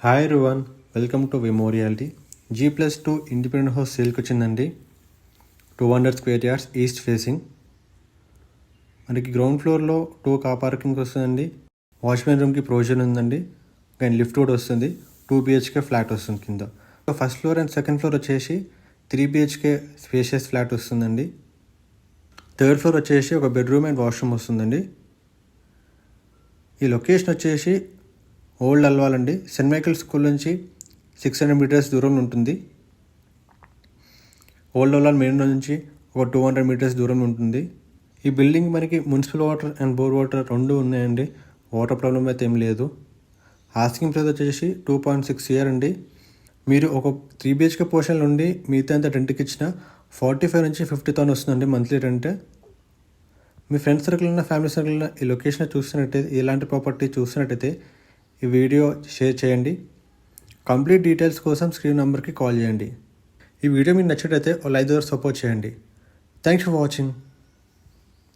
Hi everyone, welcome to విమోరియాలిటీ. G+2 independent house సేల్కి వచ్చిందండి. 200 స్క్వేర్ యార్డ్స్ ఈస్ట్ ఫేసింగ్. మనకి గ్రౌండ్ ఫ్లోర్లో 2 కార్ పార్కింగ్ వస్తుందండి. వాచ్మెన్ రూమ్కి ప్రొవిజన్ ఉందండి. అండ్ లిఫ్ట్ కూడా వస్తుంది. 2 BHK ఫ్లాట్ వస్తుంది కింద. First floor and second floor వచ్చేసి 3 BHK స్పేషియస్ ఫ్లాట్ వస్తుందండి. థర్డ్ ఫ్లోర్ వచ్చేసి ఒక బెడ్రూమ్ అండ్ వాష్రూమ్ వస్తుందండి. ఈ లొకేషన్ వచ్చేసి ఓల్డ్ అల్వాల్ అండి. సెయింట్ మైకిల్ స్కూల్ నుంచి 600 మీటర్స్ దూరంలో ఉంటుంది. ఓల్డ్ అల్వాల్ మెయిన్ రోడ్ నుంచి ఒక 200 మీటర్స్ దూరం ఉంటుంది. ఈ బిల్డింగ్ మనకి municipal water and bore water రెండు ఉన్నాయండి. వాటర్ ప్రాబ్లం అయితే ఏం లేదు. ఆస్కింగ్ ప్రైస్ వచ్చేసి 2.6 CR అండి. మీరు ఒక 3 BHK పోర్షన్ నుండి మిగతా అంతా రెంట్కి ఇచ్చిన 45 నుంచి 50,000 వస్తుందండి మంత్లీ రెంట్. మీ ఫ్రెండ్స్ సర్కిల్ ఉన్న ఫ్యామిలీ సర్కిల్ ఉన్న ఈ లొకేషన్ చూస్తున్నట్టయితే, ఇలాంటి ప్రాపర్టీ చూస్తున్నట్టయితే ఈ వీడియో షేర్ చేయండి. కంప్లీట్ డీటెయిల్స్ కోసం స్క్రీన్ నెంబర్కి కాల్ చేయండి. ఈ వీడియో మీకు నచ్చినట్టయితే ఒక లైక్ ద్వారా సపోర్ట్ చేయండి. Thanks for watching.